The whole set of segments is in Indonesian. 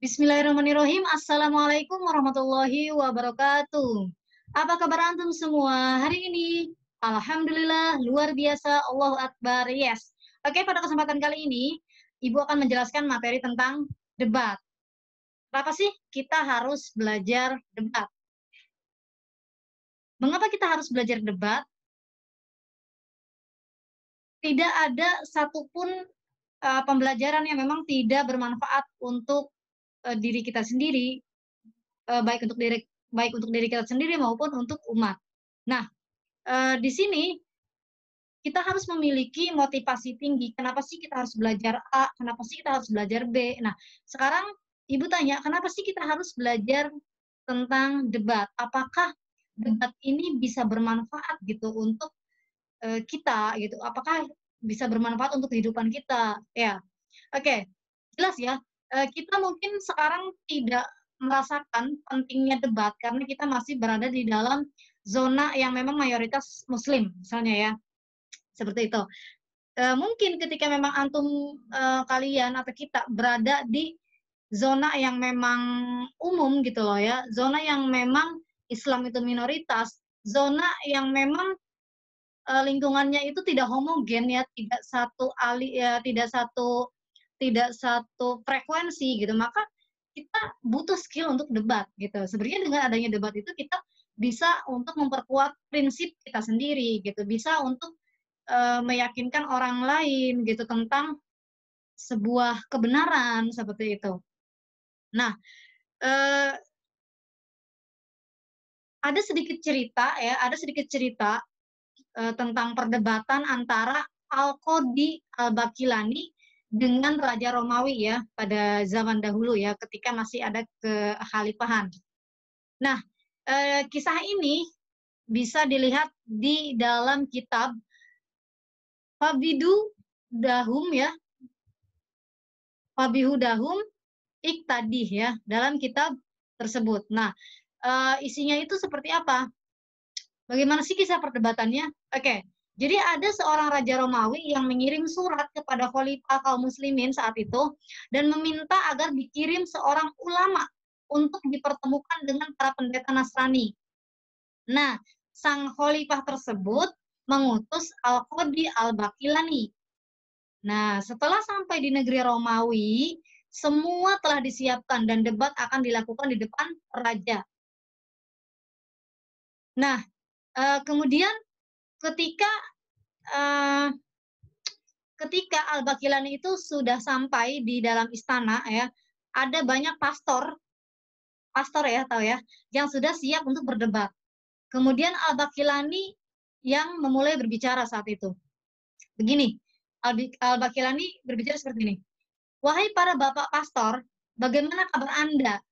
Bismillahirrahmanirrahim. Assalamualaikum warahmatullahi wabarakatuh. Apa kabar antum semua hari ini? Alhamdulillah, luar biasa, Allahu Akbar, yes. Oke, pada kesempatan kali ini, Ibu akan menjelaskan materi tentang debat. Kenapa sih kita harus belajar debat? Mengapa kita harus belajar debat? Tidak ada satupun pembelajaran yang memang tidak bermanfaat untuk diri kita sendiri, baik untuk diri kita sendiri maupun untuk umat. Nah, di sini kita harus memiliki motivasi tinggi. Kenapa sih kita harus belajar A? Kenapa sih kita harus belajar B? Nah, sekarang Ibu tanya, kenapa sih kita harus belajar tentang debat? Apakah debat ini bisa bermanfaat gitu untuk kita gitu? Apakah bisa bermanfaat untuk kehidupan kita? Ya, oke, jelas ya. Kita mungkin sekarang tidak merasakan pentingnya debat karena kita masih berada di dalam zona yang memang mayoritas muslim, misalnya ya, seperti itu. Mungkin ketika memang antum, kalian atau kita berada di zona yang memang umum gitu loh ya, zona yang memang Islam itu minoritas, zona yang memang, lingkungannya itu tidak homogen ya, tidak satu frekuensi gitu, maka kita butuh skill untuk debat gitu. Sebenarnya dengan adanya debat itu kita bisa untuk memperkuat prinsip kita sendiri gitu, bisa untuk, meyakinkan orang lain gitu tentang sebuah kebenaran, seperti itu. Nah, eee, ada sedikit cerita, tentang perdebatan antara Al-Qadhi Al-Baqilani dengan Raja Romawi ya, pada zaman dahulu ya, ketika masih ada kekhalifahan. Nah, kisah ini bisa dilihat di dalam kitab Fabidu Dahum ya, Fabihudahum Iqtadih ya, dalam kitab tersebut. Nah, isinya itu seperti apa? Bagaimana sih kisah perdebatannya? Oke, jadi ada seorang raja Romawi yang mengirim surat kepada khalifah kaum muslimin saat itu dan meminta agar dikirim seorang ulama untuk dipertemukan dengan para pendeta Nasrani. Nah, sang khalifah tersebut mengutus Al-Qadhi Al-Baqilani. Nah, setelah sampai di negeri Romawi, semua telah disiapkan dan debat akan dilakukan di depan raja. Nah, kemudian ketika eee, ketika Al-Baqilani itu sudah sampai di dalam istana ya, ada banyak pastor pastor ya, tahu ya, yang sudah siap untuk berdebat. Kemudian Al-Baqilani yang memulai berbicara saat itu. Begini, Al-Baqilani berbicara seperti ini, "Wahai para bapak pastor, bagaimana kabar Anda?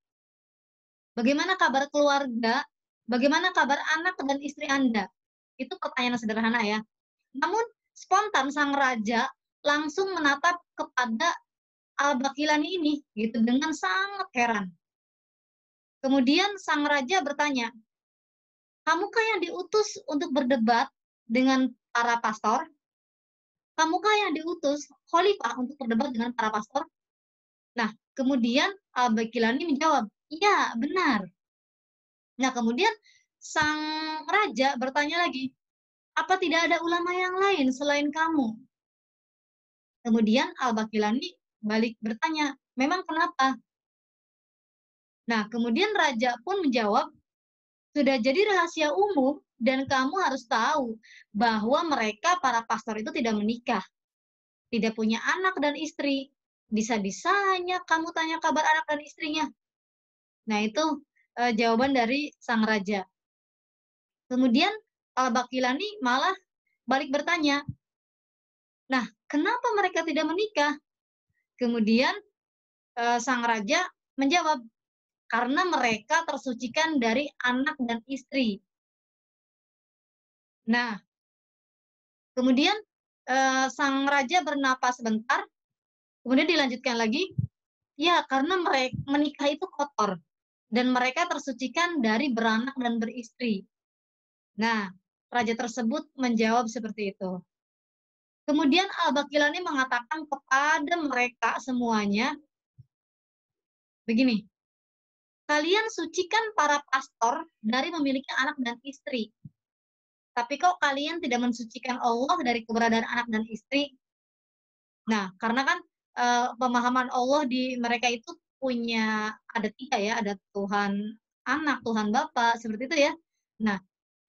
Bagaimana kabar keluarga? Bagaimana kabar anak dan istri Anda?" Itu pertanyaan sederhana ya. Namun spontan sang raja langsung menatap kepada Al-Baqilani ini gitu dengan sangat heran. Kemudian sang raja bertanya, "Kamukah yang diutus untuk berdebat dengan para pastor? Kamukah yang diutus khalifah untuk berdebat dengan para pastor?" Nah, kemudian Al-Baqilani menjawab, "Iya, benar." Nah, kemudian sang raja bertanya lagi, "Apa tidak ada ulama yang lain selain kamu?" Kemudian Al-Baqilani balik bertanya, "Memang kenapa?" Nah, kemudian raja pun menjawab, "Sudah jadi rahasia umum dan kamu harus tahu bahwa mereka para pastor itu tidak menikah, tidak punya anak dan istri. Bisa-bisanya kamu tanya kabar anak dan istrinya." Nah, itu jawaban dari sang raja. Kemudian Al-Baqilani malah balik bertanya, "Nah, kenapa mereka tidak menikah?" Kemudian sang raja menjawab, "Karena mereka tersucikan dari anak dan istri." Nah, kemudian, sang raja bernapas sebentar, kemudian dilanjutkan lagi, "Ya, karena menikah itu kotor dan mereka tersucikan dari beranak dan beristri." Nah, raja tersebut menjawab seperti itu. Kemudian Al-Baqilani mengatakan kepada mereka semuanya, begini, kalian sucikan para pastor dari memiliki anak dan istri. Tapi kok kalian tidak mensucikan Allah dari keberadaan anak dan istri? Nah, karena kan pemahaman Allah di mereka itu punya ada 3 ya, ada Tuhan Anak, Tuhan Bapa, seperti itu ya. Nah,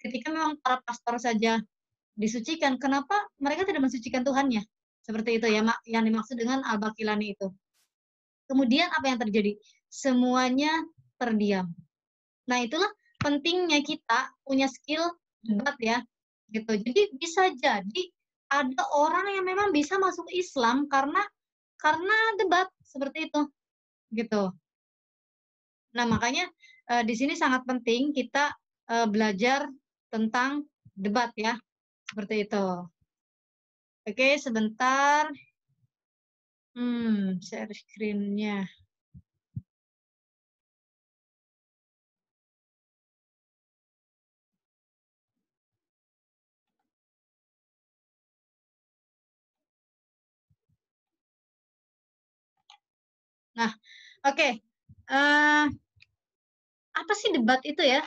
ketika memang para pastor saja disucikan, kenapa mereka tidak mensucikan Tuhannya? Seperti itu ya, yang dimaksud dengan al-Baqilani itu. Kemudian apa yang terjadi? Semuanya terdiam. Nah, itulah pentingnya kita punya skill debat ya, gitu. Jadi bisa jadi ada orang yang memang bisa masuk Islam karena debat seperti itu, gitu. Nah, makanya di sini sangat penting kita belajar tentang debat ya, seperti itu. Oke, sebentar. Share screen-nya. Nah, oke. Apa sih debat itu ya?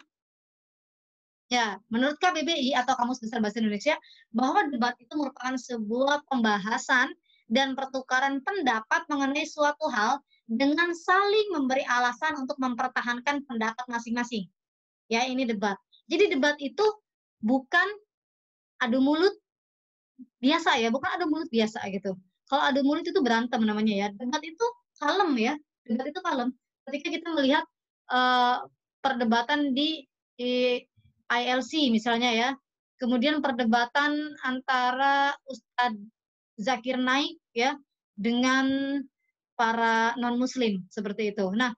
Ya, menurut KBBI atau Kamus Besar Bahasa Indonesia, bahwa debat itu merupakan sebuah pembahasan dan pertukaran pendapat mengenai suatu hal dengan saling memberi alasan untuk mempertahankan pendapat masing-masing. Ya, ini debat. Jadi debat itu bukan adu mulut biasa ya, bukan adu mulut biasa gitu. Kalau adu mulut itu berantem namanya ya. Debat itu kalem ya. Debat itu kalem. Ketika kita melihat perdebatan di ILC misalnya ya. Kemudian perdebatan antara Ustadz Zakir Naik ya dengan para non muslim seperti itu. Nah,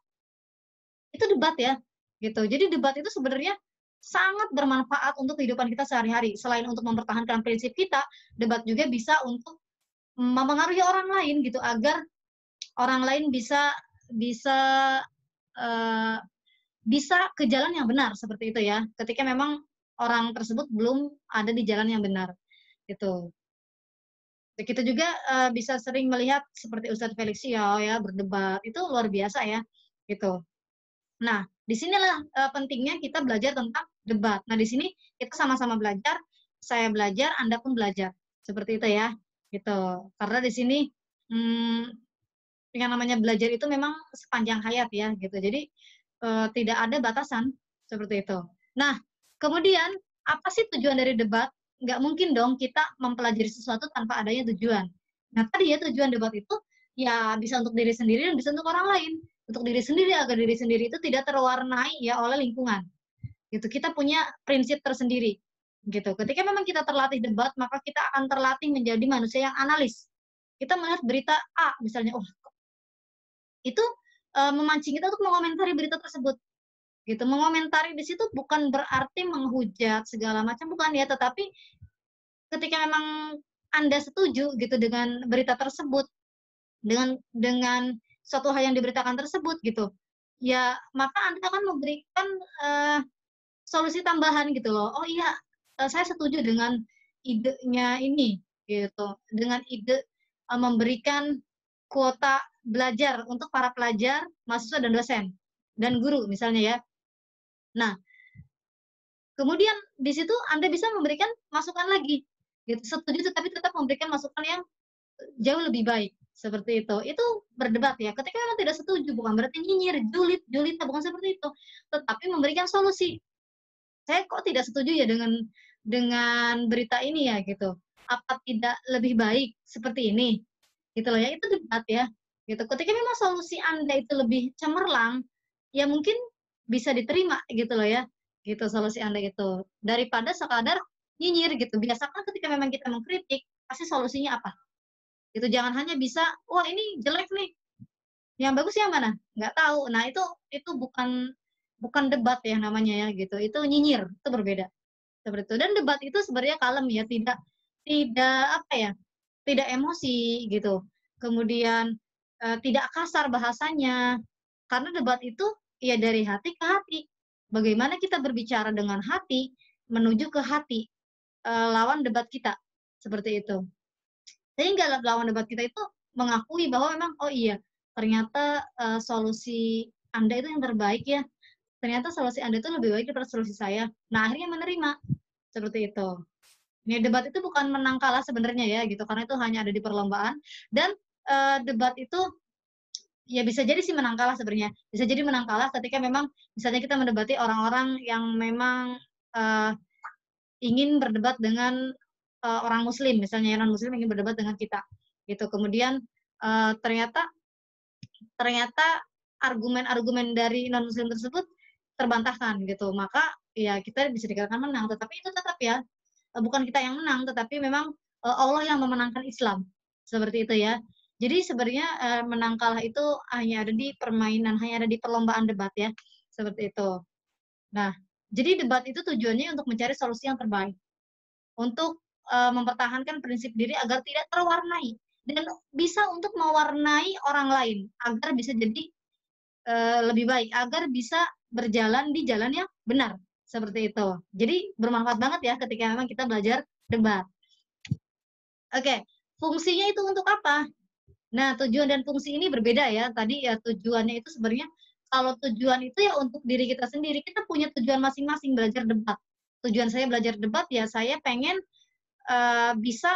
itu debat ya gitu. Jadi debat itu sebenarnya sangat bermanfaat untuk kehidupan kita sehari-hari. Selain untuk mempertahankan prinsip kita, debat juga bisa untuk mempengaruhi orang lain gitu agar orang lain bisa bisa uh, bisa ke jalan yang benar seperti itu ya. Ketika memang orang tersebut belum ada di jalan yang benar gitu. Kita juga bisa sering melihat seperti Ustadz Felix Xiao ya berdebat itu luar biasa ya gitu. Nah, disinilah pentingnya kita belajar tentang debat. Nah, di sini kita sama-sama belajar, saya belajar, Anda pun belajar. Seperti itu ya, gitu. Karena di sini yang namanya belajar itu memang sepanjang hayat ya, gitu. Jadi tidak ada batasan seperti itu. Nah, kemudian apa sih tujuan dari debat? Nggak mungkin dong kita mempelajari sesuatu tanpa adanya tujuan. Nah, tadi ya tujuan debat itu ya bisa untuk diri sendiri dan bisa untuk orang lain. Untuk diri sendiri agar diri sendiri itu tidak terwarnai ya oleh lingkungan. Gitu. Kita punya prinsip tersendiri. Gitu. Ketika memang kita terlatih debat, maka kita akan terlatih menjadi manusia yang analis. Kita melihat berita A misalnya, oh itu memancing kita untuk mengomentari berita tersebut gitu. Mengomentari di situ bukan berarti menghujat segala macam, bukan ya, tetapi ketika memang Anda setuju gitu dengan berita tersebut, dengan suatu hal yang diberitakan tersebut gitu, ya maka Anda akan memberikan solusi tambahan gitu loh. Oh iya, saya setuju dengan idenya ini gitu. Dengan ide memberikan kuota belajar untuk para pelajar, mahasiswa dan dosen dan guru misalnya ya. Nah, kemudian di situ Anda bisa memberikan masukan lagi. Gitu. Setuju tetapi tetap memberikan masukan yang jauh lebih baik. Seperti itu. Itu berdebat ya. Ketika memang tidak setuju, bukan berarti nyinyir, julid, bukan seperti itu. Tetapi memberikan solusi. Saya kok tidak setuju ya dengan berita ini ya gitu. Apa tidak lebih baik seperti ini? Gitu loh ya. Itu debat ya. Gitu. Ketika memang solusi Anda itu lebih cemerlang, ya mungkin bisa diterima gitu loh ya. Gitu solusi Anda itu. Daripada sekadar nyinyir gitu. Biasakan ketika memang kita mengkritik, pasti solusinya apa? Gitu. Jangan hanya bisa, wah ini jelek nih. Yang bagus yang mana? Nggak tahu. Nah, itu bukan bukan debat ya namanya ya gitu. Itu nyinyir, itu berbeda. Seperti itu. Dan debat itu sebenarnya kalem ya, tidak tidak apa ya? Tidak emosi gitu. Kemudian tidak kasar bahasanya. Karena debat itu ya dari hati ke hati. Bagaimana kita berbicara dengan hati menuju ke hati lawan debat kita. Seperti itu. Sehingga lawan debat kita itu mengakui bahwa memang oh iya ternyata solusi Anda itu yang terbaik ya. Ternyata solusi Anda itu lebih baik daripada solusi saya. Nah, akhirnya menerima. Seperti itu. Ini debat itu bukan menang kalah sebenarnya ya gitu, karena itu hanya ada di perlombaan dan debat itu ya bisa jadi sih menang kalah sebenarnya. Bisa jadi menang kalah ketika memang misalnya kita mendebati orang-orang yang memang ingin berdebat dengan orang muslim, misalnya non muslim ingin berdebat dengan kita. Gitu. Kemudian ternyata argumen-argumen dari non muslim tersebut terbantahkan gitu. Maka ya kita bisa dikatakan menang, tetapi itu tetap ya bukan kita yang menang, tetapi memang Allah yang memenangkan Islam. Seperti itu ya. Jadi sebenarnya menang kalah itu hanya ada di permainan, hanya ada di perlombaan debat ya. Seperti itu. Nah, jadi debat itu tujuannya untuk mencari solusi yang terbaik. Untuk mempertahankan prinsip diri agar tidak terwarnai. Dan bisa untuk mewarnai orang lain agar bisa jadi lebih baik, agar bisa berjalan di jalan yang benar. Seperti itu. Jadi bermanfaat banget ya ketika memang kita belajar debat. Oke, fungsinya itu untuk apa? Nah, tujuan dan fungsi ini berbeda ya. Tadi ya tujuannya itu sebenarnya kalau tujuan itu ya untuk diri kita sendiri, kita punya tujuan masing-masing belajar debat. Tujuan saya belajar debat ya saya pengen bisa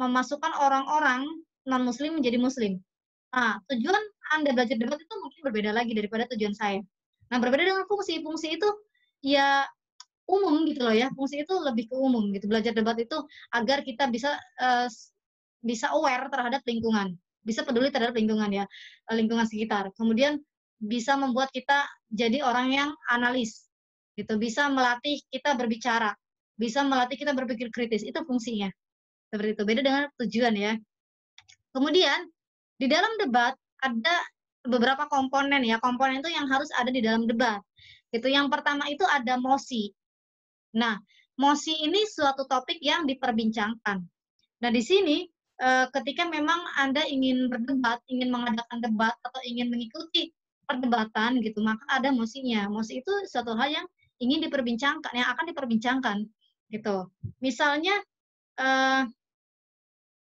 memasukkan orang-orang non-muslim menjadi muslim. Nah, tujuan Anda belajar debat itu mungkin berbeda lagi daripada tujuan saya. Nah, berbeda dengan fungsi. Fungsi itu ya umum gitu loh ya. Fungsi itu lebih ke umum gitu. Belajar debat itu agar kita bisa aware terhadap lingkungan, bisa peduli terhadap lingkungan ya, lingkungan sekitar. Kemudian bisa membuat kita jadi orang yang analis gitu, bisa melatih kita berbicara, bisa melatih kita berpikir kritis. Itu fungsinya. Seperti itu. Beda dengan tujuan ya. Kemudian di dalam debat ada beberapa komponen ya. Komponen itu yang harus ada di dalam debat. Itu yang pertama itu ada mosi. Nah, mosi ini suatu topik yang diperbincangkan. Nah, di sini ketika memang Anda ingin berdebat, ingin mengadakan debat atau ingin mengikuti perdebatan gitu, maka ada mosinya. Mosi itu suatu hal yang ingin diperbincangkan, yang akan diperbincangkan gitu. Misalnya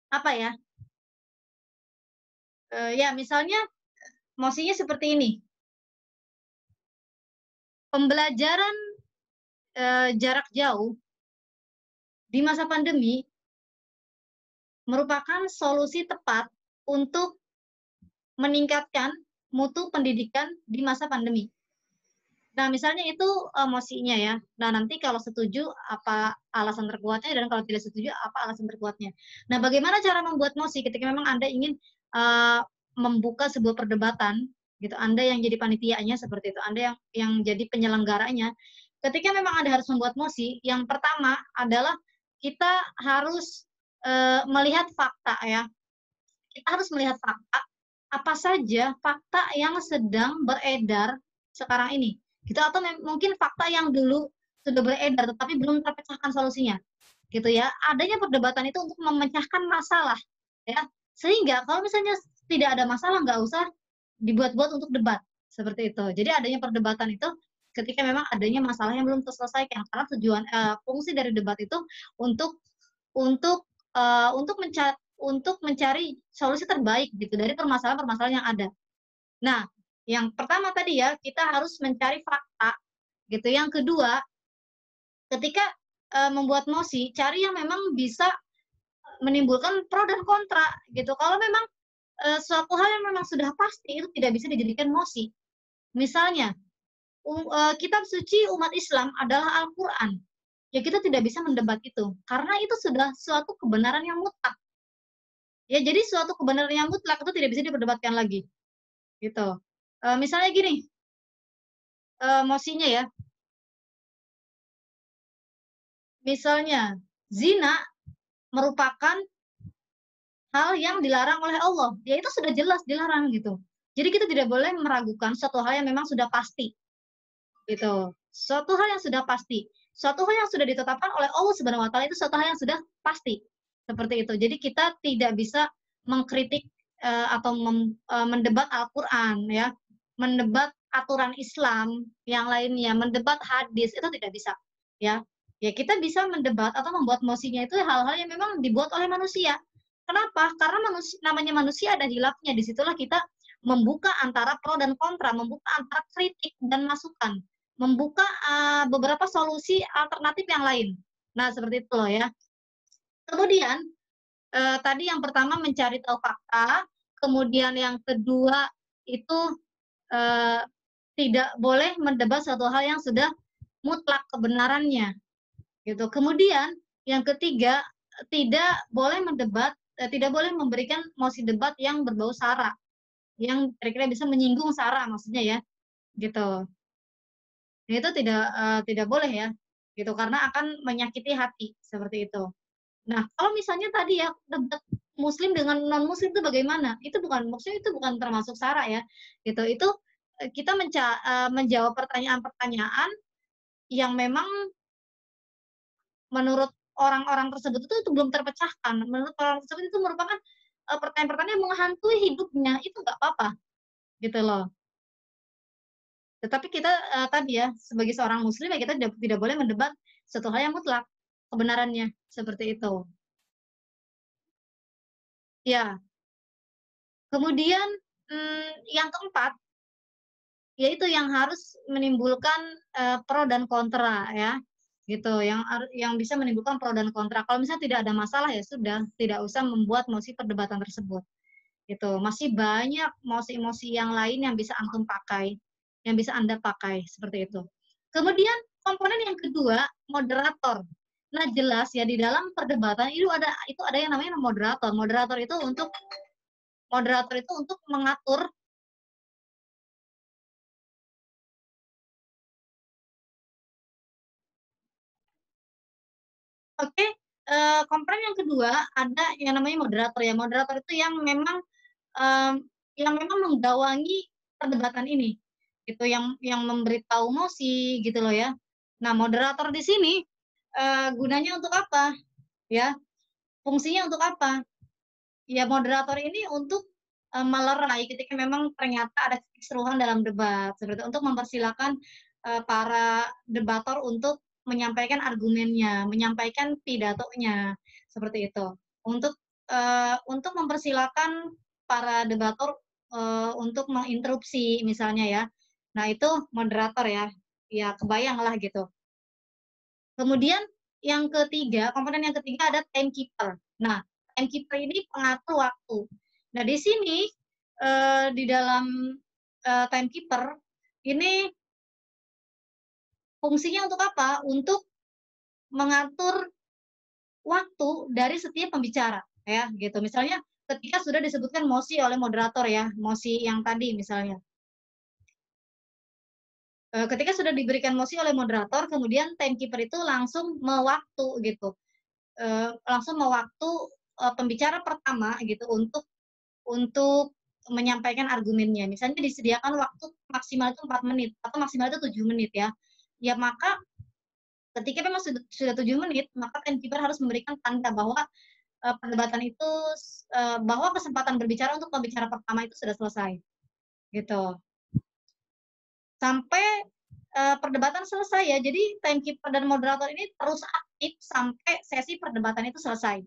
apa ya? Ya, misalnya mosinya seperti ini. Pembelajaran jarak jauh di masa pandemi merupakan solusi tepat untuk meningkatkan mutu pendidikan di masa pandemi. Nah, misalnya itu mosinya ya. Nah, nanti kalau setuju apa alasan terkuatnya dan kalau tidak setuju apa alasan terkuatnya. Nah, bagaimana cara membuat mosi ketika memang Anda ingin membuka sebuah perdebatan gitu. Anda yang jadi panitianya seperti itu. Anda yang jadi penyelenggaranya. Ketika memang Anda harus membuat mosi, yang pertama adalah kita harus melihat fakta ya. Kita harus melihat fakta, apa saja fakta yang sedang beredar sekarang ini. Gitu, atau mungkin fakta yang dulu sudah beredar tetapi belum terpecahkan solusinya. Gitu ya. Adanya perdebatan itu untuk memecahkan masalah ya. Sehingga kalau misalnya tidak ada masalah nggak usah dibuat-buat untuk debat. Seperti itu. Jadi adanya perdebatan itu ketika memang adanya masalah yang belum terselesaikan, karena tujuan fungsi dari debat itu untuk untuk untuk mencari solusi terbaik gitu dari permasalahan-permasalahan yang ada. Nah, yang pertama tadi ya, kita harus mencari fakta gitu. Yang kedua, ketika membuat mosi, cari yang memang bisa menimbulkan pro dan kontra gitu. Kalau memang suatu hal yang memang sudah pasti itu tidak bisa dijadikan mosi. Misalnya, kitab suci umat Islam adalah Al-Qur'an. Ya kita tidak bisa mendebat itu karena itu sudah suatu kebenaran yang mutlak. Ya jadi suatu kebenaran yang mutlak itu tidak bisa diperdebatkan lagi. Gitu. Misalnya gini, mosinya ya. Misalnya, zina merupakan hal yang dilarang oleh Allah. Ya itu sudah jelas dilarang gitu. Jadi kita tidak boleh meragukan suatu hal yang memang sudah pasti. Gitu. Suatu hal yang sudah pasti. Suatu hal yang sudah ditetapkan oleh Allah Subhanahu wa taala itu suatu hal yang sudah pasti. Seperti itu. Jadi kita tidak bisa mengkritik atau mendebat Al-Qur'an ya. Mendebat aturan Islam yang lainnya, mendebat hadis itu tidak bisa ya. Ya kita bisa mendebat atau membuat mosinya itu hal-hal yang memang dibuat oleh manusia. Kenapa? Karena namanya manusia ada hilafnya. Disitulah kita membuka antara pro dan kontra, membuka antara kritik dan masukan, membuka beberapa solusi alternatif yang lain. Nah, seperti itu loh ya. Kemudian tadi yang pertama mencari tahu fakta, kemudian yang kedua itu tidak boleh mendebat suatu hal yang sudah mutlak kebenarannya, gitu. Kemudian yang ketiga tidak boleh mendebat, tidak boleh memberikan mosi debat yang berbau sara, yang kira-kira bisa menyinggung sara maksudnya ya, gitu. Itu tidak boleh ya, gitu karena akan menyakiti hati seperti itu. Nah, kalau misalnya tadi ya debat muslim dengan non muslim itu bagaimana? Itu bukan maksudnya itu bukan termasuk sara ya. Gitu. Itu kita menjawab pertanyaan-pertanyaan yang memang menurut orang-orang tersebut itu belum terpecahkan. Menurut orang tersebut itu merupakan pertanyaan-pertanyaan yang menghantui hidupnya. Itu nggak apa-apa, gitu loh. Tetapi kita tadi ya sebagai seorang muslim ya kita tidak boleh mendebat suatu hal yang mutlak kebenarannya seperti itu. Ya, kemudian yang keempat yaitu yang harus menimbulkan pro dan kontra ya, gitu. Yang bisa menimbulkan pro dan kontra. Kalau misalnya tidak ada masalah ya sudah, tidak usah membuat mosi perdebatan tersebut. Gitu. Masih banyak mosi-mosi yang lain yang bisa antum pakai, yang bisa Anda pakai seperti itu. Kemudian komponen yang kedua, moderator. Nah, jelas ya di dalam perdebatan itu ada yang namanya moderator. Moderator itu untuk mengatur. Oke, komponen yang kedua ada yang namanya moderator ya. Moderator itu mmm, yang memang menggawangi perdebatan ini, gitu, yang memberitahu mosi gitu loh ya. Nah, moderator di sini, gunanya untuk apa? Ya, fungsinya untuk apa? Ya, moderator ini untuk, melerai ketika memang ternyata ada kekisruhan dalam debat, seperti itu, untuk mempersilahkan, para debator untuk menyampaikan argumennya, menyampaikan pidatonya, seperti itu. Untuk mempersilahkan para debator, untuk menginterupsi misalnya ya. Nah, itu moderator ya, ya kebayanglah gitu. Kemudian yang ketiga, komponen yang ketiga ada timekeeper. Nah, timekeeper ini pengatur waktu. Nah, di sini di dalam timekeeper ini fungsinya untuk apa? Untuk mengatur waktu dari setiap pembicara, ya, gitu. Misalnya ketika sudah disebutkan mosi oleh moderator ya, mosi yang tadi misalnya. Ketika sudah diberikan mosi oleh moderator, kemudian timekeeper itu langsung mewaktu gitu. Langsung mewaktu pembicara pertama gitu untuk menyampaikan argumennya. Misalnya disediakan waktu maksimal itu 4 menit atau maksimal itu 7 menit ya. Ya maka ketika memang sudah 7 menit, maka timekeeper harus memberikan tanda bahwa perdebatan itu bahwa kesempatan berbicara untuk pembicara pertama itu sudah selesai. Gitu. Sampai perdebatan selesai ya. Jadi timekeeper dan moderator ini terus aktif sampai sesi perdebatan itu selesai.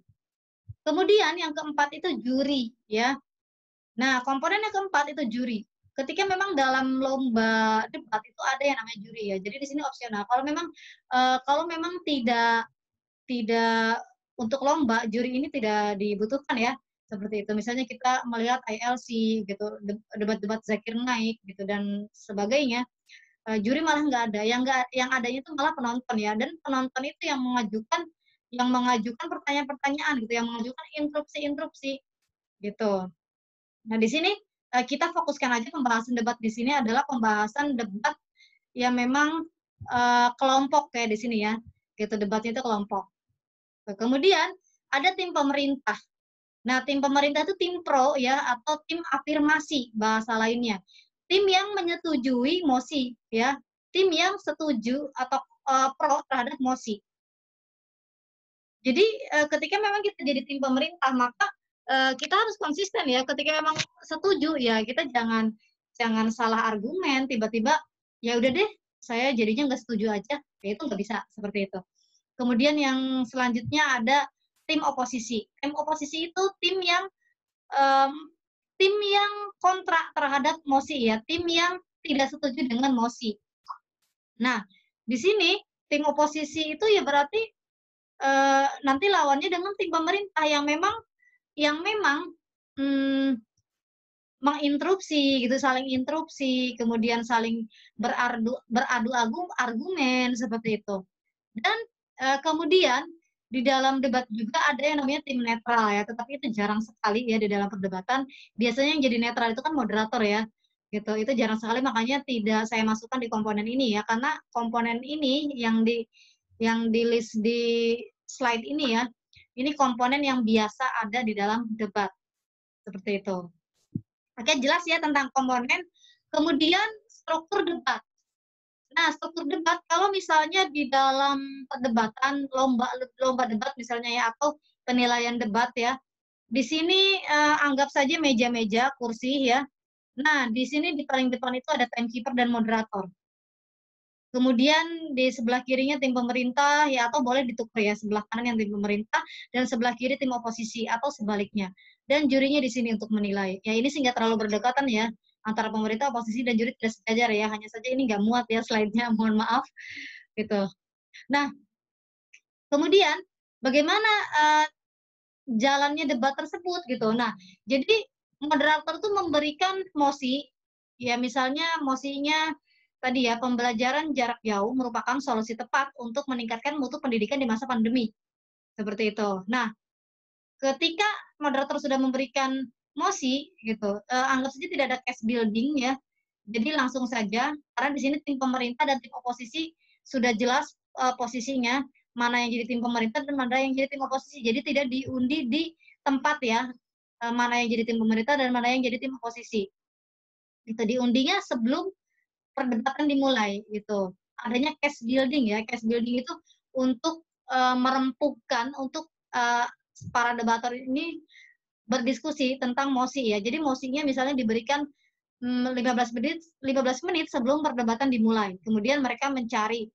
Kemudian yang keempat itu juri ya. Nah, komponen yang keempat itu juri. Ketika memang dalam lomba debat itu ada yang namanya juri ya. Jadi di sini opsional. Kalau memang tidak untuk lomba, juri ini tidak dibutuhkan ya. Seperti itu. Misalnya kita melihat ILC gitu, debat-debat Zakir Naik gitu dan sebagainya. Juri malah nggak ada. Yang adanya itu malah penonton ya. Dan penonton itu yang mengajukan pertanyaan-pertanyaan gitu, yang mengajukan instruksi-instruksi gitu. Nah, di sini kita fokuskan aja pembahasan debat di sini adalah pembahasan debat yang memang kelompok kayak di sini ya. Gitu, debatnya itu kelompok. Kemudian ada tim pemerintah. Nah, tim pemerintah itu tim pro ya atau tim afirmasi bahasa lainnya. Tim yang menyetujui mosi ya. Tim yang setuju atau pro terhadap mosi. Jadi ketika memang kita jadi tim pemerintah, maka kita harus konsisten ya. Ketika memang setuju ya kita jangan salah argumen. Tiba-tiba ya udah deh, saya jadinya nggak setuju aja. Ya itu nggak bisa seperti itu. Kemudian yang selanjutnya ada tim oposisi. Tim oposisi itu tim yang kontra terhadap mosi ya, tim yang tidak setuju dengan mosi. Nah, di sini tim oposisi itu ya berarti nanti lawannya dengan tim pemerintah yang memang menginterupsi gitu, saling interupsi, kemudian saling beradu argumen seperti itu. Dan kemudian di dalam debat juga ada yang namanya tim netral ya, tetapi itu jarang sekali ya di dalam perdebatan. Biasanya yang jadi netral itu kan moderator ya, gitu. Itu jarang sekali, makanya tidak saya masukkan di komponen ini ya, karena komponen ini yang di list di slide ini ya, ini komponen yang biasa ada di dalam debat seperti itu. Oke, jelas ya tentang komponen. Kemudian struktur debat. Nah, struktur debat kalau misalnya di dalam perdebatan lomba debat misalnya ya, atau penilaian debat ya. Di sini anggap saja meja-meja, kursi ya. Nah, di sini di paling depan itu ada timekeeper dan moderator. Kemudian di sebelah kirinya tim pemerintah ya, atau boleh ditukar ya, sebelah kanan yang tim pemerintah dan sebelah kiri tim oposisi atau sebaliknya. Dan jurinya di sini untuk menilai. Ya ini sih nggak terlalu berdekatan ya antara pemerintah, oposisi dan juri tidak sejajar ya. Hanya saja ini nggak muat ya slide-nya, mohon maaf gitu. Nah, kemudian bagaimana jalannya debat tersebut gitu. Nah, jadi moderator tuh memberikan mosi, ya misalnya mosinya tadi ya, pembelajaran jarak jauh merupakan solusi tepat untuk meningkatkan mutu pendidikan di masa pandemi. Seperti itu. Nah, ketika moderator sudah memberikan mosi gitu, anggap saja tidak ada case building ya. Jadi langsung saja, karena di sini tim pemerintah dan tim oposisi sudah jelas posisinya, mana yang jadi tim pemerintah dan mana yang jadi tim oposisi. Jadi tidak diundi di tempat ya, mana yang jadi tim pemerintah dan mana yang jadi tim oposisi. Itu diundinya sebelum perdebatan dimulai gitu. Adanya case building ya, case building itu untuk merempukan, untuk para debator ini berdiskusi tentang mosi ya. Jadi mosinya misalnya diberikan 15 menit sebelum perdebatan dimulai. Kemudian mereka mencari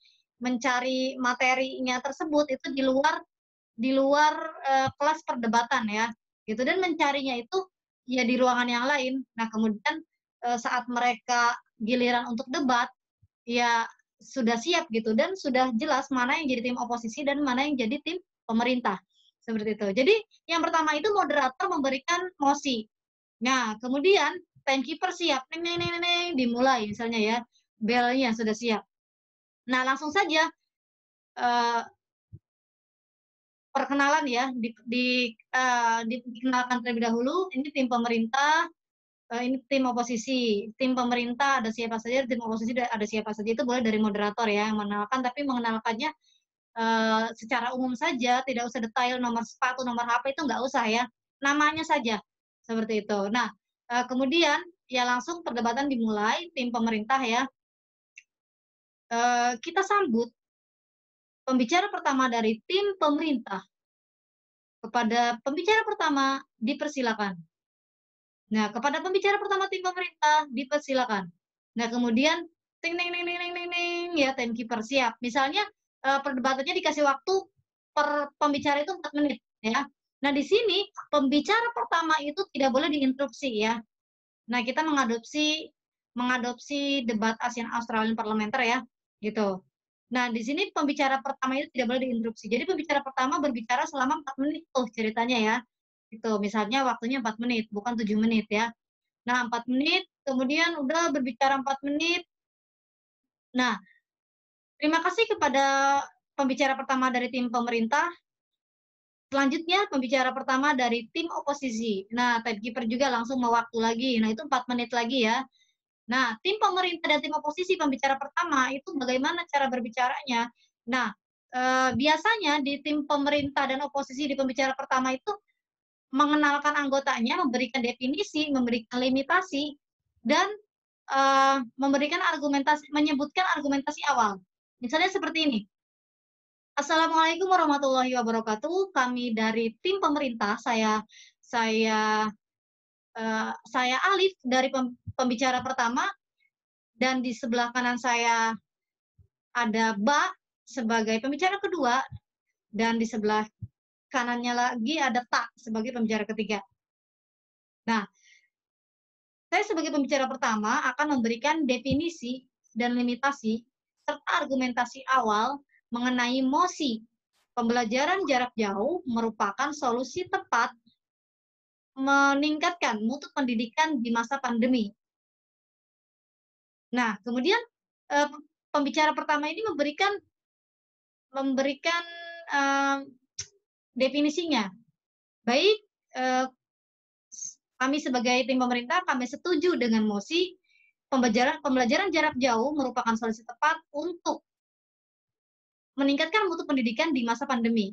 materinya tersebut itu di luar kelas perdebatan ya. Gitu, dan mencarinya itu ya di ruangan yang lain. Nah, kemudian saat mereka giliran untuk debat ya sudah siap gitu dan sudah jelas mana yang jadi tim oposisi dan mana yang jadi tim pemerintah. Seperti itu. Jadi yang pertama itu moderator memberikan mosi. Nah, kemudian timekeeper siap, neng, neng, neng, neng, dimulai misalnya ya, belnya sudah siap. Nah, langsung saja perkenalan ya, dikenalkan terlebih dahulu, ini tim pemerintah, ini tim oposisi. Tim pemerintah ada siapa saja, tim oposisi ada siapa saja, itu boleh dari moderator ya yang mengenalkan, tapi mengenalkannya secara umum saja, tidak usah detail nomor sepatu, nomor HP itu nggak usah ya, namanya saja seperti itu. Nah, kemudian ya langsung perdebatan dimulai, tim pemerintah ya. Kita sambut pembicara pertama dari tim pemerintah. Kepada pembicara pertama dipersilakan. Nah, kepada pembicara pertama tim pemerintah dipersilakan. Nah, kemudian ting ting ting ting ting ting, ting ya, timekeeper siap. Misalnya perdebatannya dikasih waktu per pembicara itu 4 menit ya. Nah, di sini pembicara pertama itu tidak boleh diinterupsi ya. Nah, kita mengadopsi debat ASEAN Australian Parliamentary ya, gitu. Nah, di sini pembicara pertama itu tidak boleh diinterupsi. Jadi pembicara pertama berbicara selama 4 menit tuh ceritanya ya. Gitu. Misalnya waktunya 4 menit, bukan 7 menit ya. Nah, 4 menit, kemudian udah berbicara 4 menit. Nah, terima kasih kepada pembicara pertama dari tim pemerintah. Selanjutnya, pembicara pertama dari tim oposisi. Nah, timekeeper juga langsung mau waktu lagi. Nah, itu 4 menit lagi ya. Nah, tim pemerintah dan tim oposisi pembicara pertama itu bagaimana cara berbicaranya. Nah, biasanya di tim pemerintah dan oposisi di pembicara pertama itu mengenalkan anggotanya, memberikan definisi, memberikan limitasi, dan memberikan argumentasi, menyebutkan argumentasi awal. Misalnya seperti ini. Assalamualaikum warahmatullahi wabarakatuh. Kami dari tim pemerintah, saya Alif dari pembicara pertama, dan di sebelah kanan saya ada Ba sebagai pembicara kedua, dan di sebelah kanannya lagi ada Ta sebagai pembicara ketiga. Nah, Saya sebagai pembicara pertama akan memberikan definisi dan limitasi serta argumentasi awal mengenai mosi. Pembelajaran jarak jauh merupakan solusi tepat meningkatkan mutu pendidikan di masa pandemi. Nah, kemudian pembicara pertama ini memberikan definisinya. Baik, kami sebagai tim pemerintah, kami setuju dengan mosi pembelajaran jarak jauh merupakan solusi tepat untuk meningkatkan mutu pendidikan di masa pandemi.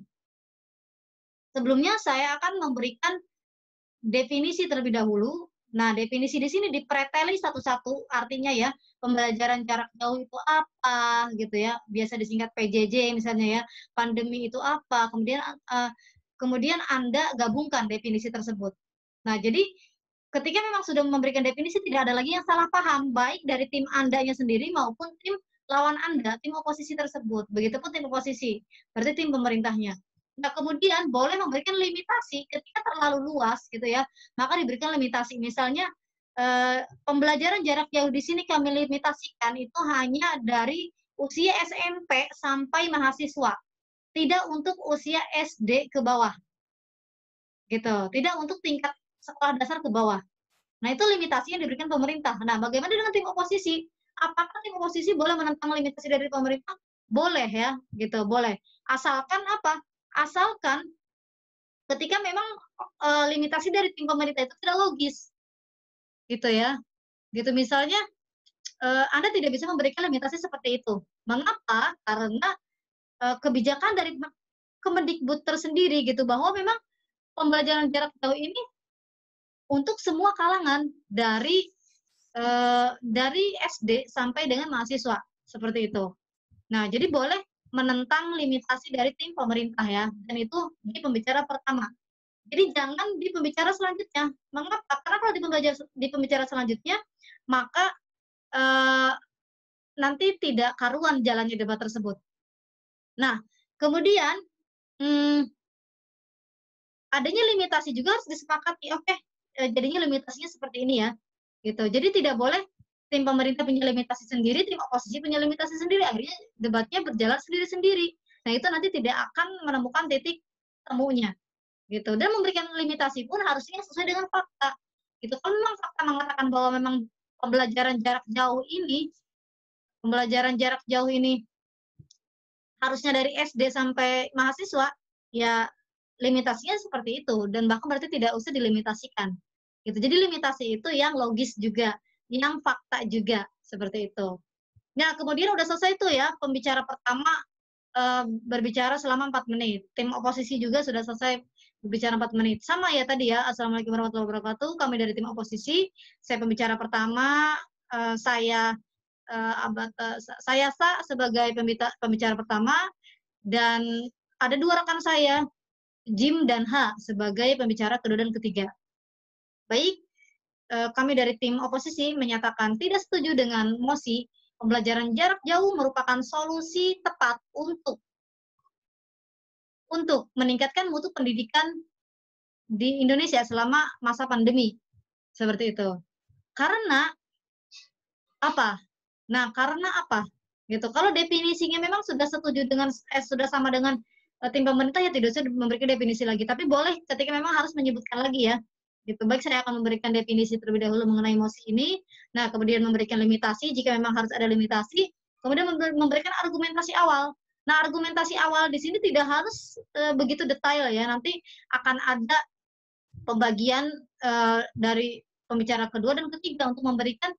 Sebelumnya saya akan memberikan definisi terlebih dahulu. Nah, definisi di sini dipreteli satu-satu, artinya ya, pembelajaran jarak jauh itu apa, gitu ya, biasa disingkat PJJ misalnya ya, pandemi itu apa, kemudian Anda gabungkan definisi tersebut. Nah, jadi ketika memang sudah memberikan definisi, tidak ada lagi yang salah paham, baik dari tim Andanya sendiri maupun tim lawan Anda, tim oposisi tersebut. Begitupun tim oposisi, berarti tim pemerintahnya. Nah, kemudian boleh memberikan limitasi ketika terlalu luas gitu ya, maka diberikan limitasi. Misalnya pembelajaran jarak jauh di sini kami limitasikan itu hanya dari usia SMP sampai mahasiswa, tidak untuk usia SD ke bawah, gitu. Tidak untuk tingkat sekolah dasar ke bawah. Nah, itu limitasi yang diberikan pemerintah. Nah, bagaimana dengan tim oposisi? Apakah tim oposisi boleh menentang limitasi dari pemerintah? Boleh ya, gitu, boleh. Asalkan apa? Asalkan ketika memang limitasi dari tim pemerintah itu tidak logis, gitu ya. Gitu misalnya Anda tidak bisa memberikan limitasi seperti itu. Mengapa? Karena kebijakan dari Kemendikbud tersendiri gitu bahwa memang pembelajaran jarak jauh ini untuk semua kalangan dari SD sampai dengan mahasiswa seperti itu. Nah, jadi boleh menentang limitasi dari tim pemerintah ya, dan itu di pembicara pertama. Jadi jangan di pembicara selanjutnya. Mengapa? Karena kalau di pembicara selanjutnya, maka nanti tidak karuan jalannya debat tersebut. Nah, kemudian adanya limitasi juga harus disepakati. Oke, jadinya limitasinya seperti ini ya, gitu. Jadi tidak boleh tim pemerintah punya limitasi sendiri, tim oposisi punya limitasi sendiri. Akhirnya debatnya berjalan sendiri-sendiri. Nah, itu nanti tidak akan menemukan titik temunya, gitu. Dan memberikan limitasi pun harusnya sesuai dengan fakta. Gitu. Kalau memang fakta mengatakan bahwa memang pembelajaran jarak jauh ini harusnya dari SD sampai mahasiswa, ya limitasinya seperti itu, dan bahkan berarti tidak usah dilimitasikan. Gitu. Jadi limitasi itu yang logis juga, yang fakta juga, seperti itu. Nah, kemudian udah selesai tuh ya, pembicara pertama berbicara selama 4 menit. Tim oposisi juga sudah selesai berbicara 4 menit. Sama ya tadi ya, Assalamualaikum warahmatullahi wabarakatuh, kami dari tim oposisi, saya pembicara pertama, saya sebagai pembicara pertama, dan ada 2 rekan saya, Jim dan H, sebagai pembicara kedua dan ketiga. Baik, kami dari tim oposisi menyatakan tidak setuju dengan mosi pembelajaran jarak jauh merupakan solusi tepat untuk meningkatkan mutu pendidikan di Indonesia selama masa pandemi. Seperti itu. Karena apa? Nah, karena apa? Gitu. Kalau definisinya memang sudah setuju dengan sudah sama dengan tim pemerintah, ya tidak usah memberikan definisi lagi. Tapi boleh ketika memang harus menyebutkan lagi ya. Gitu. Baik, saya akan memberikan definisi terlebih dahulu mengenai mosi ini. Nah, kemudian memberikan limitasi jika memang harus ada limitasi. Kemudian memberikan argumentasi awal. Nah, argumentasi awal di sini tidak harus begitu detail ya. Nanti akan ada pembagian dari pembicara kedua dan ketiga untuk memberikan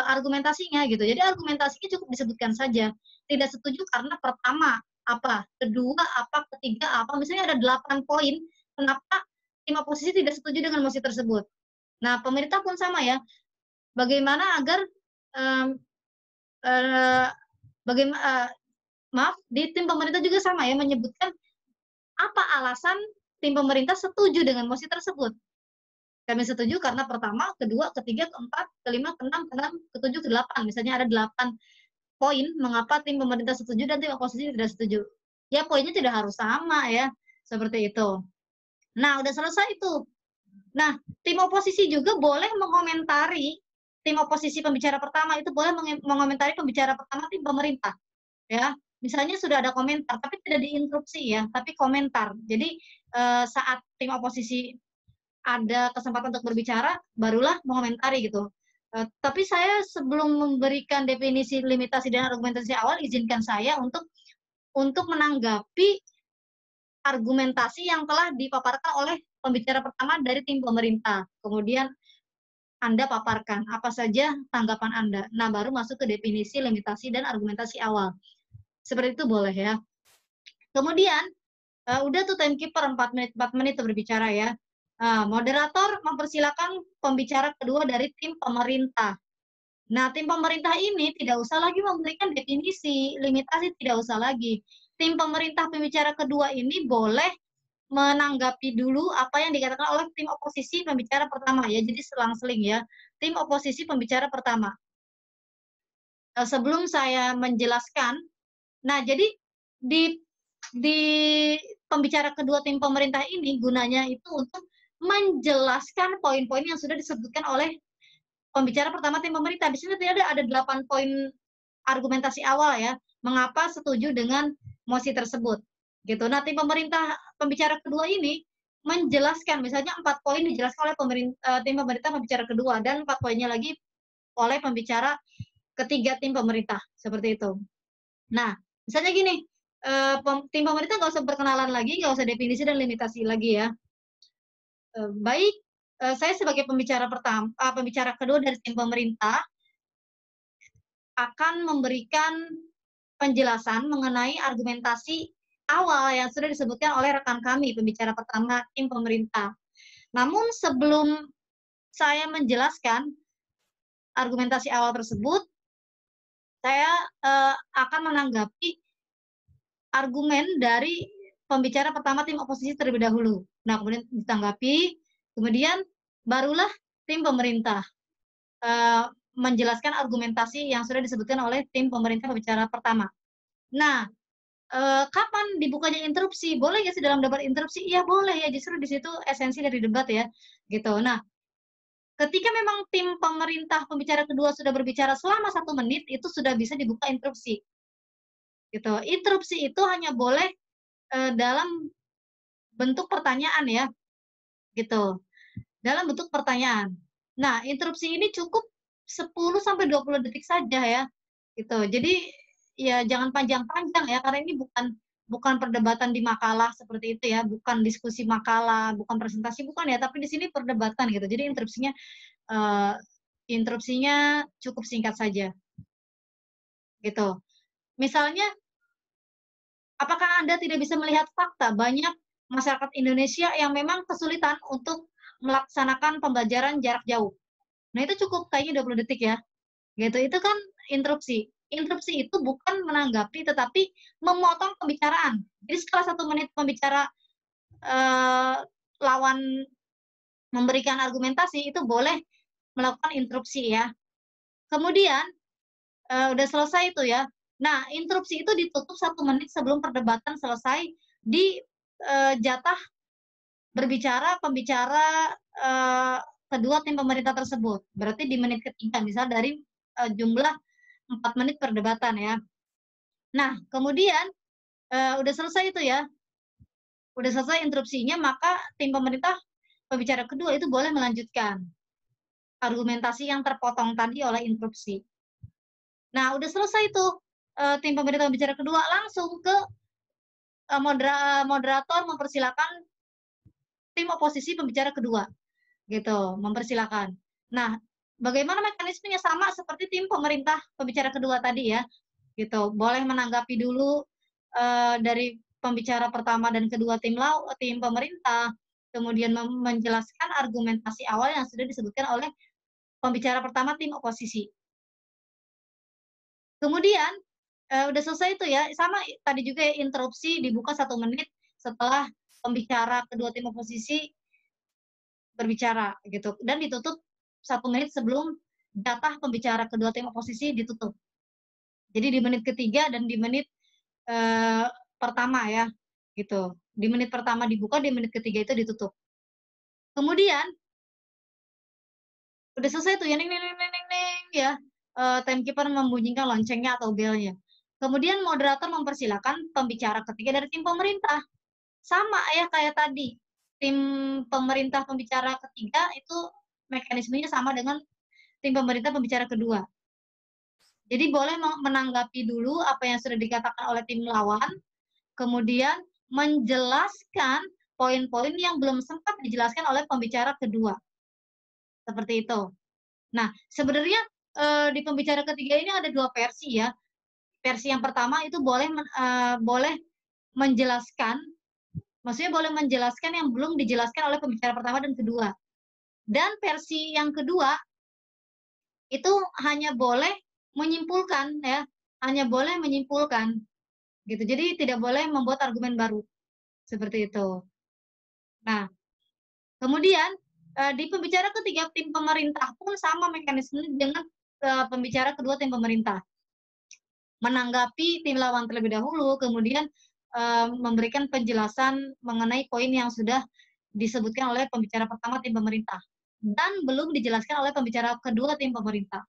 argumentasinya gitu. Jadi argumentasinya cukup disebutkan saja. Tidak setuju karena pertama apa, kedua apa, ketiga apa. Misalnya ada 8 poin kenapa tim oposisi tidak setuju dengan mosi tersebut. Nah, pemerintah pun sama ya. Bagaimana agar maaf, di tim pemerintah juga sama ya, menyebutkan apa alasan tim pemerintah setuju dengan mosi tersebut. Kami setuju karena pertama, kedua, ketiga, keempat, kelima, keenam, ketujuh, kedelapan. Misalnya ada 8 poin mengapa tim pemerintah setuju dan tim oposisi tidak setuju. Ya, poinnya tidak harus sama ya, seperti itu. Nah, udah selesai itu. Nah, tim oposisi juga boleh mengomentari, tim oposisi pembicara pertama itu boleh mengomentari pembicara pertama tim pemerintah, ya. Misalnya sudah ada komentar, tapi tidak diinterupsi ya, tapi komentar. Jadi saat tim oposisi ada kesempatan untuk berbicara, barulah mengomentari gitu. Tapi saya sebelum memberikan definisi limitasi dan argumentasi awal, izinkan saya untuk menanggapi argumentasi yang telah dipaparkan oleh pembicara pertama dari tim pemerintah. Kemudian Anda paparkan apa saja tanggapan Anda. Nah, baru masuk ke definisi, limitasi, dan argumentasi awal. Seperti itu boleh ya. Kemudian, udah tuh timekeeper 4 menit berbicara ya. Moderator mempersilakan pembicara kedua dari tim pemerintah. Nah, tim pemerintah ini tidak usah lagi memberikan definisi, limitasi tidak usah lagi. Tim pemerintah pembicara kedua ini boleh menanggapi dulu apa yang dikatakan oleh tim oposisi pembicara pertama ya. Jadi selang-seling ya. Tim oposisi pembicara pertama. Sebelum saya menjelaskan, nah jadi di di pembicara kedua tim pemerintah ini gunanya itu untuk menjelaskan poin-poin yang sudah disebutkan oleh pembicara pertama tim pemerintah. Di sini ada 8 poin argumentasi awal ya, mengapa setuju dengan mosi tersebut. Gitu. Nah, tim pemerintah pembicara kedua ini menjelaskan, misalnya 4 poin dijelaskan oleh tim pemerintah pembicara kedua, dan 4 poinnya lagi oleh pembicara ketiga tim pemerintah, seperti itu. Nah, misalnya gini, tim pemerintah nggak usah perkenalan lagi, nggak usah definisi dan limitasi lagi ya. Baik, saya sebagai pembicara kedua dari tim pemerintah akan memberikan penjelasan mengenai argumentasi awal yang sudah disebutkan oleh rekan kami, pembicara pertama tim pemerintah. Namun sebelum saya menjelaskan argumentasi awal tersebut, saya akan menanggapi argumen dari pembicara pertama tim oposisi terlebih dahulu. Nah, kemudian ditanggapi, kemudian barulah tim pemerintah menjelaskan argumentasi yang sudah disebutkan oleh tim pemerintah pembicara pertama. Nah, kapan dibukanya interupsi? Boleh nggak sih dalam debat interupsi? Iya boleh ya, justru di situ esensi dari debat ya, gitu. Nah, ketika memang tim pemerintah pembicara kedua sudah berbicara selama 1 menit, itu sudah bisa dibuka interupsi, gitu. Interupsi itu hanya boleh dalam bentuk pertanyaan ya, gitu. Dalam bentuk pertanyaan. Nah, interupsi ini cukup 10 sampai 20 detik saja ya, gitu. Jadi ya jangan panjang-panjang ya, karena ini bukan perdebatan di makalah seperti itu ya, bukan diskusi makalah, bukan presentasi, bukan ya, tapi di sini perdebatan gitu. Jadi interupsinya cukup singkat saja, gitu. Misalnya, apakah Anda tidak bisa melihat fakta banyak masyarakat Indonesia yang memang kesulitan untuk melaksanakan pembelajaran jarak jauh? Nah, itu cukup kayaknya 20 detik ya, gitu. Itu kan interupsi. Interupsi itu bukan menanggapi, tetapi memotong pembicaraan. Jadi setelah 1 menit pembicara lawan memberikan argumentasi, itu boleh melakukan interupsi ya. Kemudian udah selesai itu ya. Nah, interupsi itu ditutup 1 menit sebelum perdebatan selesai di jatah berbicara pembicara kedua tim pemerintah tersebut. Berarti di menit ketiga, misal dari jumlah 4 menit perdebatan ya. Nah, kemudian udah selesai itu ya, udah selesai interupsinya, maka tim pemerintah pembicara kedua itu boleh melanjutkan argumentasi yang terpotong tadi oleh interupsi. Nah, udah selesai itu tim pemerintah pembicara kedua langsung ke moderator mempersilakan tim oposisi pembicara kedua, gitu, mempersilakan. Nah, bagaimana mekanismenya? Sama seperti tim pemerintah pembicara kedua tadi ya, gitu. Boleh menanggapi dulu dari pembicara pertama dan kedua tim pemerintah, kemudian menjelaskan argumentasi awal yang sudah disebutkan oleh pembicara pertama tim oposisi. Kemudian udah selesai itu ya, sama tadi juga ya, interupsi dibuka 1 menit setelah pembicara kedua tim oposisi berbicara gitu, dan ditutup 1 menit sebelum jatah pembicara kedua tim oposisi ditutup. Jadi di menit ketiga dan di menit pertama ya, gitu. Di menit pertama dibuka, di menit ketiga itu ditutup. Kemudian Udah selesai tuh ya, ning ning ning ning ning ning, ya, timekeeper membunyikan loncengnya atau belnya. Kemudian moderator mempersilakan pembicara ketiga dari tim pemerintah. Sama ya kayak tadi, tim pemerintah pembicara ketiga itu mekanismenya sama dengan tim pemerintah pembicara kedua. Jadi boleh menanggapi dulu apa yang sudah dikatakan oleh tim lawan, kemudian menjelaskan poin-poin yang belum sempat dijelaskan oleh pembicara kedua, seperti itu. Nah, sebenarnya di pembicara ketiga ini ada dua versi ya. Versi yang pertama itu boleh menjelaskan, maksudnya boleh menjelaskan yang belum dijelaskan oleh pembicara pertama dan kedua. Dan versi yang kedua itu hanya boleh menyimpulkan ya, hanya boleh menyimpulkan gitu. Jadi tidak boleh membuat argumen baru seperti itu. Nah, kemudian di pembicara ketiga tim pemerintah pun sama mekanisme dengan pembicara kedua tim pemerintah. Menanggapi tim lawan terlebih dahulu, kemudian memberikan penjelasan mengenai poin yang sudah disebutkan oleh pembicara pertama tim pemerintah dan belum dijelaskan oleh pembicara kedua tim pemerintah.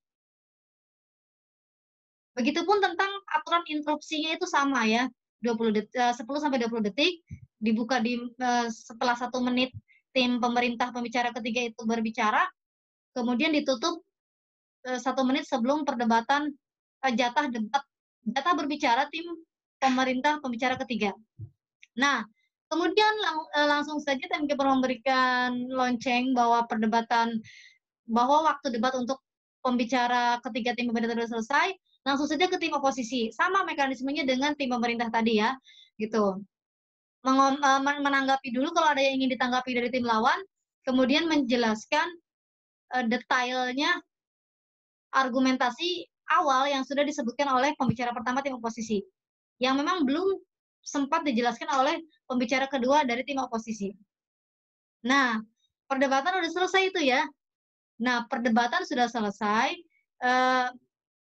Begitupun tentang aturan interupsinya itu sama ya, 10 sampai 20 detik, dibuka setelah 1 menit tim pemerintah pembicara ketiga itu berbicara, kemudian ditutup 1 menit sebelum perdebatan jatah berbicara tim pemerintah pembicara ketiga. Nah, kemudian langsung saja timekeeper memberikan lonceng bahwa waktu debat untuk pembicara ketiga tim pemerintah sudah selesai, langsung saja ke tim oposisi. Sama mekanismenya dengan tim pemerintah tadi ya, gitu. Menanggapi dulu kalau ada yang ingin ditanggapi dari tim lawan, kemudian menjelaskan detailnya argumentasi awal yang sudah disebutkan oleh pembicara pertama tim oposisi, yang memang belum sempat dijelaskan oleh pembicara kedua dari tim oposisi. Nah, perdebatan sudah selesai itu ya. Nah, perdebatan sudah selesai,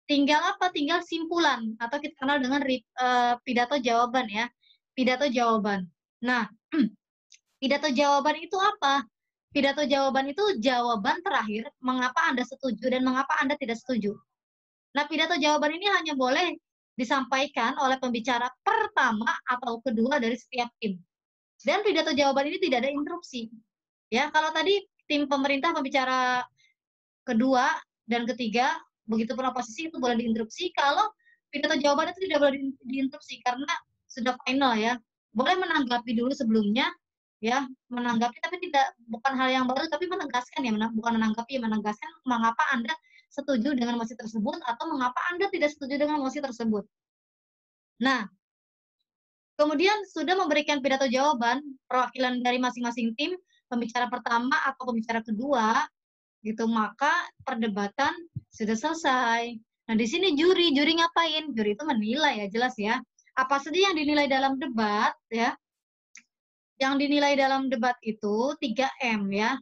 tinggal apa? Tinggal simpulan atau kita kenal dengan pidato jawaban ya. Pidato jawaban. Nah, pidato jawaban itu apa? Pidato jawaban itu jawaban terakhir mengapa Anda setuju dan mengapa Anda tidak setuju. Nah, pidato jawaban ini hanya boleh disampaikan oleh pembicara pertama atau kedua dari setiap tim. Dan pidato jawaban ini tidak ada interupsi. Ya, kalau tadi tim pemerintah pembicara kedua dan ketiga, begitupun oposisi itu boleh diinterupsi. Kalau pidato jawaban itu tidak boleh diinterupsi karena sudah final ya. Boleh menanggapi dulu sebelumnya, ya, menanggapi tapi bukan hal yang baru, tapi menegaskan ya, bukan menanggapi, menegaskan mengapa Anda setuju dengan mosi tersebut atau mengapa Anda tidak setuju dengan mosi tersebut. Nah, kemudian sudah memberikan pidato jawaban perwakilan dari masing-masing tim, pembicara pertama atau pembicara kedua, gitu, maka perdebatan sudah selesai. Nah, di sini juri ngapain? Juri itu menilai ya, jelas ya. Apa saja yang dinilai dalam debat ya? Yang dinilai dalam debat itu 3M ya,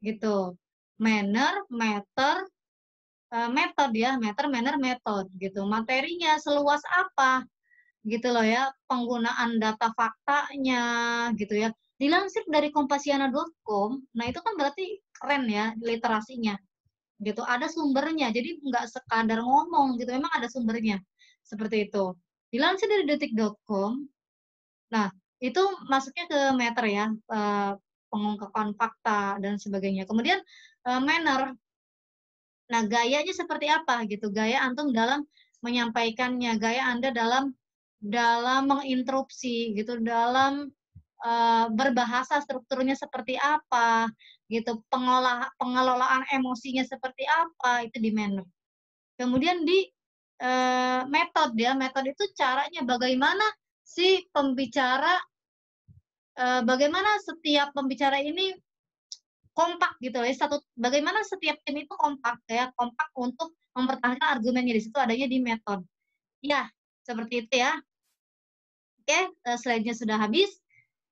gitu. Manner, matter, method ya, matter, manner, method gitu. Materinya seluas apa gitu loh ya, penggunaan data faktanya gitu ya. Dilansir dari kompasiana.com, nah itu kan berarti keren ya literasinya gitu, ada sumbernya, jadi nggak sekadar ngomong gitu, memang ada sumbernya, seperti itu. Dilansir dari detik.com, nah itu masuknya ke meter ya, pengungkapan fakta dan sebagainya. Kemudian manner, nah gayanya seperti apa gitu, gaya antum dalam menyampaikannya, gaya Anda dalam menginterupsi gitu, dalam berbahasa strukturnya seperti apa gitu, pengelolaan emosinya seperti apa, itu di manner. Kemudian di metode ya, metode itu caranya bagaimana si pembicara, bagaimana setiap pembicara ini kompak gitu ya, bagaimana setiap tim itu kompak ya, kompak untuk mempertahankan argumennya, di situ adanya di metode. Ya, seperti itu ya. Oke, slide-nya sudah habis.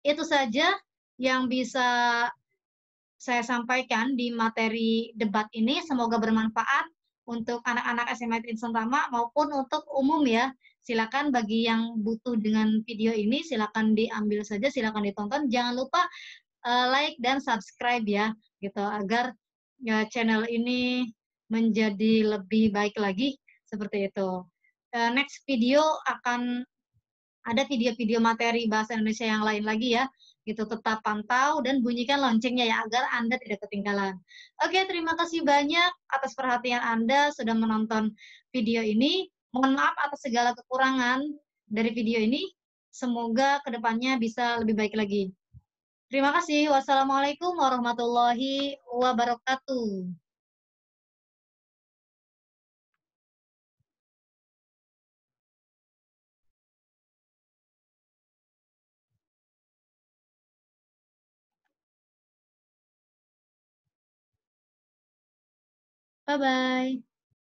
Itu saja yang bisa saya sampaikan di materi debat ini. Semoga bermanfaat untuk anak-anak SMA Tingkat Tama maupun untuk umum ya. Silakan bagi yang butuh dengan video ini, silakan diambil saja, silakan ditonton. Jangan lupa like dan subscribe ya, gitu, agar ya channel ini menjadi lebih baik lagi, seperti itu. Next video akan ada video-video materi bahasa Indonesia yang lain lagi ya. Gitu, tetap pantau dan bunyikan loncengnya ya agar Anda tidak ketinggalan. Oke, terima kasih banyak atas perhatian Anda sudah menonton video ini. Mohon maaf atas segala kekurangan dari video ini. Semoga kedepannya bisa lebih baik lagi. Terima kasih. Wassalamualaikum warahmatullahi wabarakatuh. Bye-bye.